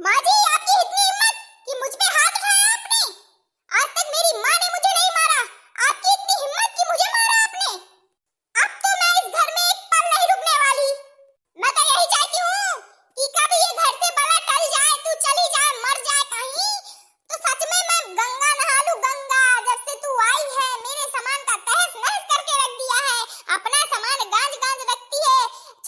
माँ जी, आपकी इतनी हिम्मत कि मुझ पे हाथ उठाया आपने। आज तक मेरी माँ ने मुझे नहीं मारा, आपकी इतनी हिम्मत कि मुझे मारा आपने। अब तो मैं इस घर में एक पल नहीं रुकने वाली। मैं तो यही चाहती हूँ कि कभी ये घर से बला टल जाए, तू चली जाए, मर जाए कहीं, तो सच में मैं गंगा नहा लूं। गंगा, जब से तू आई है मेरे सामान का तहस नहस करके रख दिया है। अपना सामान गांज गांज रखती है,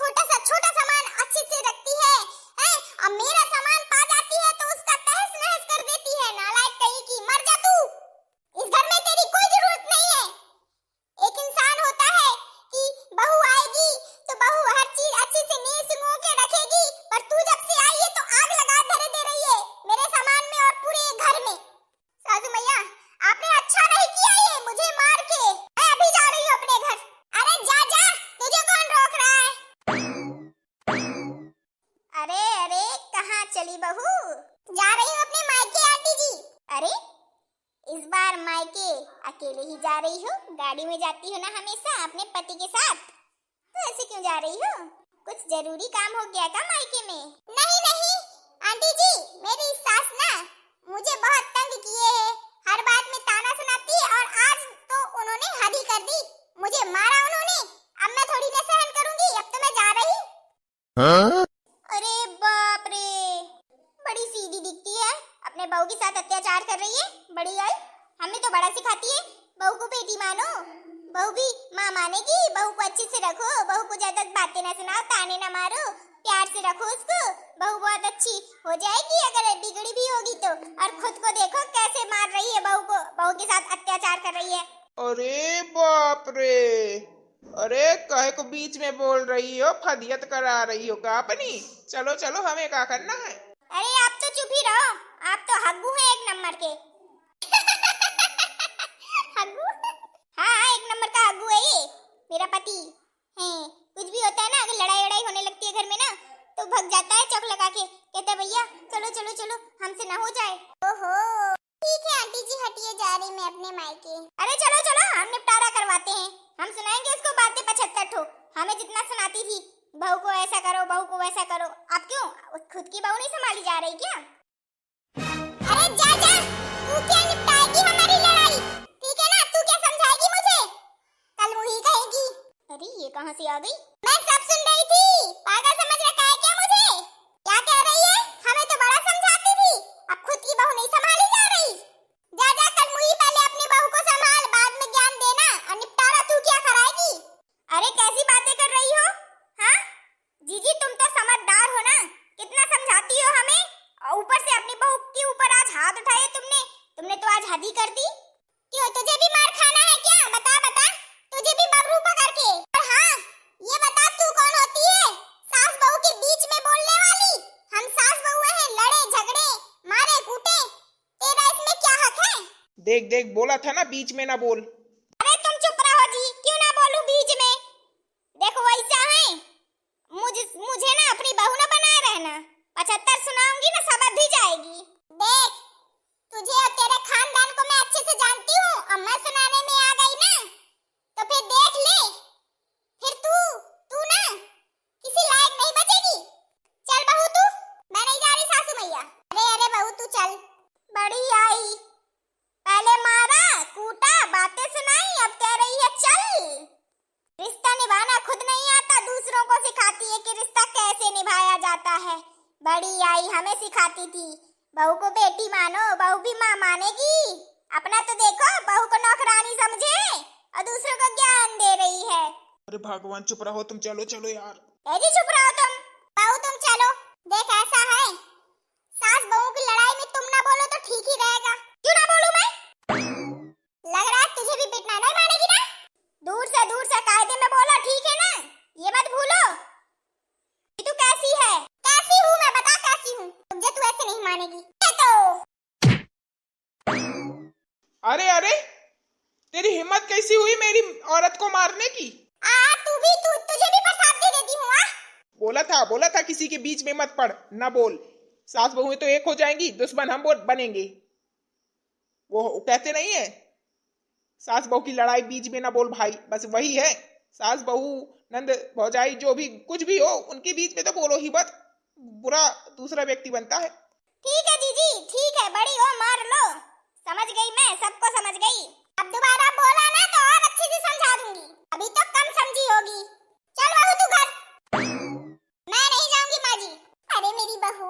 छोटा सामान अच्छे से रखती है, हैं? अब मेरा सामान पा जाती है तो उसका तहस नहस कर देती है। नालायक कहीं की, मर जा तू। इस घर में तेरी कोई जरूरत नहीं है। एक इंसान होता है कि बहू आएगी तो बहू हर चीज अच्छे से नीस मुंह के रखेगी, पर तू जब से आई है तो आग लगा धरे दे रही है मेरे सामान में और पूरे घर में। सासू मैया, आपने अच्छा नहीं किया ये मुझे मार के। मैं अभी जा रही हूँ अपने घर। अरे जा जा, तुझे कौन रोक रहा है? अरे अरे, कहाँ चली बहू? जा रही हूँ अपने मायके आंटी जी। अरे, इस बार मायके अकेले ही जा रही हो? गाड़ी में जाती हो ना हमेशा अपने पति के साथ, तो ऐसे क्यों जा रही हो? कुछ जरूरी काम हो गया क्या मायके में? नहीं नहीं आंटी जी, मेरी सास ना मुझे बहुत तंग किए है, हर बात में ताना सुनाती है और आज तो उन्होंने हद ही कर दी, मुझे मारा उन्होंने। अब मैं थोड़ी ना सहन करूंगी, अब तो मैं जा रही। हाँ? अरे बाप रे, बड़ी सीधी दिखती है, अपने बहू के साथ अत्याचार कर रही है। बड़ी आई, हमें तो बड़ा सिखाती है, बहू को बेटी मानो, बहू भी माँ मानेगी। बहू को अच्छे से रखो, बहू को ज्यादा बातें ना सुनाओ, ताने ना मारो, प्यार से रखो उसको, बहू बहुत अच्छी हो जाएगी। अगर बिगड़ी भी होगी तो, और खुद को देखो कैसे मार रही है बहू को, बहू के साथ अत्याचार कर रही है। अरे बाप रे, अरे कहे को बीच में बोल रही हो, फदियत करा रही हो का अपनी? चलो चलो, हमें क्या करना है? अरे आप तो चुप ही रहो, आप तो हग्गू हैं एक नंबर के। हग्गू? हाँ, एक नंबर का हग्गू है ये मेरा पति है। कुछ भी होता है ना, अगर लड़ाई वड़ाई होने लगती है घर में ना, तो भग जाता है चौक लगा के, कहता है भैया चलो चलो चलो, हमसे ना हो जाए। ओहो, ठीक है आंटी जी, हटिए, जा रही मैं अपने मायके। अरे चलो चलो, हम निपटारा करवाते हैं, हम सुनाएंगे उसको बातें 75 ठो। हमें जितना सुनाती थी, बहू को ऐसा करो, बहू को वैसा करो, अब क्यों खुद की बहू नहीं संभाली जा रही क्या? अरे जा जा, तू क्या निपटाएगी हमारी लड़ाई? ठीक है ना, तू क्या समझाएगी मुझे? कल वही कहेगी। अरे ये कहाँ से आ गई? मैं सब सुन रही थी, पागल समझ रखा है क्या मुझे? क्या कह रही है? हमें तो बड़ा समझाती थी, अब खुद की बहू नहीं संभाली जा रही। जा जा, कल मुही पहले अपनी बहू को संभाल, बाद में ज्ञान देना, और निपटारा तू क्या कराएगी? अरे कैसी बातें कर रही हो? हाँ जीजी, तुम तो समझदार हो ना, कितना समझाती हो हमें, और ऊपर से अपनी बहू के ऊपर आज हाथ उठाए तुमने तो आज हद ही कर दी। क्यों, तुझे भी मार खाना है क्या? बता बता, तुझे भी बबरू पकड़ के। और हाँ, ये बता तू कौन होती है सास बहू के बीच में बोलने वाली? हम सास बहू हैं, लड़े झगड़े मारे कूटे, तेरा इसमें क्या हक है? देख देख, बोला था ना बीच में ना बोल। अरे तुम चुप रहो जी, क्यों ना बोलूं बीच में? देखो वैसा है, मुझे ना अपनी बहू ना बनाए रहना, 75 सुनाऊंगी ना सब भी जाएगी। देख, तुझे और तेरे खानदान को मैं अच्छे से जानती हूँ, और मैं सुनाने में आ गई ना, तो फिर देख ले, फिर तू ना किसी लायक नहीं बचेगी। चल बहू तू, मैं नहीं जा रही सासू मैया। अरे अरे बहू तू चल। बड़ी आई, पहले मारा कूटा, बातें सुनाई, अब कह रही है चल। रिश्ता निभाना खुद नहीं आता, दूसरों को सिखाती है कि रिश्ता कैसे निभाया जाता है। बड़ी आई हमें सिखाती थी, बहू को बेटी मानो, बहू भी माँ मानेगी। अपना तो देखो, बहू को नौकरानी समझे और दूसरों को ज्ञान दे रही है। अरे भगवान, चुप रहो तुम, चलो चलो यार। जी चुप रहो तुम, बहू तुम चलो। देख ऐसा है, सास बहू की लड़ाई में तुम ना बोलो तो ठीक ही रहेगा। क्यों ना बोलूं मैं? लग रहा है तुझे भी पिटना नहीं मानेगी ना? दूर से कायदे में बोलो, ठीक है ना? ये मत भूलो कि तू कैसी है। कैसी हूँ मैं, बता कैसी हूँ? मुझे तू ऐसे नहीं मानेगी तो। अरे अरे, तेरी हिम्मत कैसी हुई मेरी औरत को मारने की? तुझे भी प्रसाद दे देती हूँ। बोला था किसी के बीच में मत पड़, ना बोल। सास बहू तो एक हो जाएंगी, दुश्मन हम बनेंगे। वो कहते नहीं है, सास बहू की लड़ाई बीच में ना बोल भाई, बस वही है। सास बहू नंद भौजाई जो भी कुछ भी हो, उनके बीच में तो बोलो ही मत, बुरा दूसरा व्यक्ति बनता है। ठीक है जीजी, ठीक है, बड़ी हो, मार लो। समझ गई, मैं सबको समझ गई। अब दोबारा बोला ना तो और अच्छे से समझा दूंगी। अभी तो कम समझी होगी। चल बहू तू घर। मैं नहीं जाऊंगी माँ जी। अरे मेरी बहू,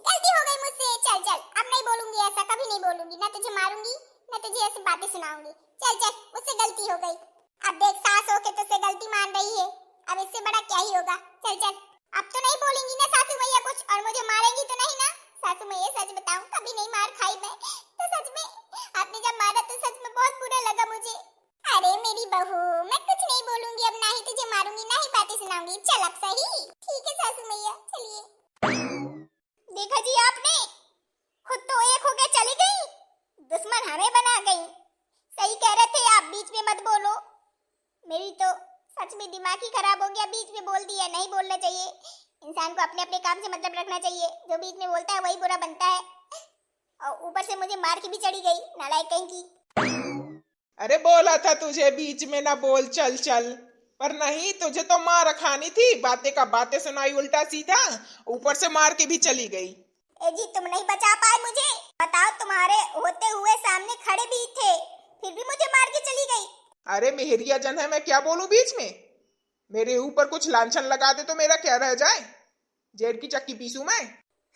गलती हो गई मुझसे। चल चल, अब नहीं बोलूंगी ऐसा, कभी नहीं बोलूंगी। ना तुझे मारूंगी, ना तुझे ऐसी बातें सुनाऊंगी। चल चल, मुझसे गलती हो गई। अब देख, सास हो के तुझसे गलती मान रही है, अब इससे बड़ा क्या ही होगा। चल चल, अब तो नहीं बोलेंगी ना सासू भैया कुछ, और मुझे मारेंगी तो नहीं ना? सासू भैया सच बताऊं, कभी नहीं मार खाई मैं तो। सच में आपने जब मारा तो सच में बहुत बुरा लगा मुझे। अरे मेरी बहू, मैं कुछ नहीं बोलूंगी अब, ना ही तुझे मारूंगी, ना ही बातें सुनाऊंगी। चल अब सही। ठीक है सासू मैया, चलिए। देखा जी आपने, खुद तो एक होके चली गई, दुश्मन हमें बना गई। सही कह रहे थे आप, बीच में मत बोलो। मेरी तो सच में दिमाग ही खराब हो गया, बीच में बोल दिया। नहीं बोलना चाहिए, इंसान को अपने अपने काम से मतलब रखना चाहिए। जो बीच में बोलता है वही बुरा बनता है। और ऊपर से मुझे मार के भी चढ़ी गई, नालायक कहीं की। अरे बोला था तुझे बीच में ना बोल, चल चल, पर नहीं, तुझे तो मार खानी थी। बातें का बातें सुनाई उल्टा सीधा, ऊपर से मार के भी चली गई। ए जी, तुम नहीं बचा पाए मुझे। बताओ, तुम्हारे होते हुए सामने खड़े भी थे, फिर भी मुझे मार के चली गई। अरे मेहरिया जन है, मैं क्या बोलूं बीच में? मेरे ऊपर कुछ लांछन लगा दे तो मेरा क्या रह जाए? जेल की चक्की पीसूं मैं?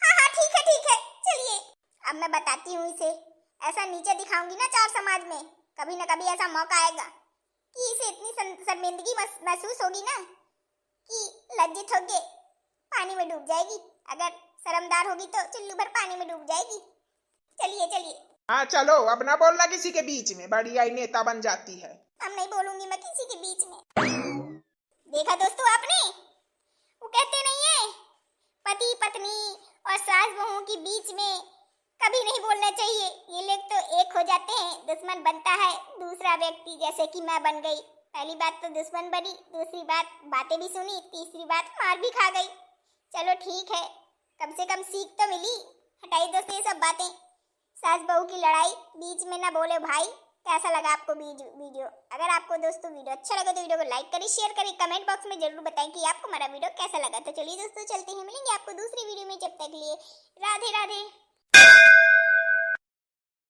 हाँ हाँ, ठीक है, चलिए। अब मैं बताती हूँ इसे, ऐसा नीचे दिखाऊंगी ना चार समाज में, कभी ना कभी ऐसा मौका आएगा कि इसे इतनी शर्मिंदगी महसूस होगी ना कि लज्जित होके पानी में डूब जाएगी। अगर शर्मदार होगी तो चुल्लू भर पानी में डूब जाएगी। चलिए चलिए। हाँ चलो, अब ना बोलना किसी के बीच में, बड़ी आई नेता बन जाती है। अब नहीं बोलूंगी मैं किसी के बीच में। देखा दोस्तों आपने, वो कहते नहीं है, पति पत्नी और सास बहू के बीच में कभी नहीं बोलना चाहिए। ये लोग तो एक हो जाते हैं, दुश्मन बनता है दूसरा व्यक्ति, जैसे कि मैं बन गई। पहली बात तो दुश्मन बनी, दूसरी बात बातें भी सुनी, तीसरी बात मार भी खा गई। चलो ठीक है, कम से कम सीख तो मिली। हटाई दोस्तों ये सब बातें, सास बहू की लड़ाई, बीच में ना बोले भाई। कैसा लगा आपको वीडियो? अगर आपको दोस्तों वीडियो अच्छा लगा तो वीडियो को लाइक करें, शेयर करें, कमेंट बॉक्स में जरूर बताएं कि आपको हमारा वीडियो कैसा लगा। तो चलिए दोस्तों, चलते हैं, मिलेंगे आपको दूसरी वीडियो में। जब तक लिए राधे राधे।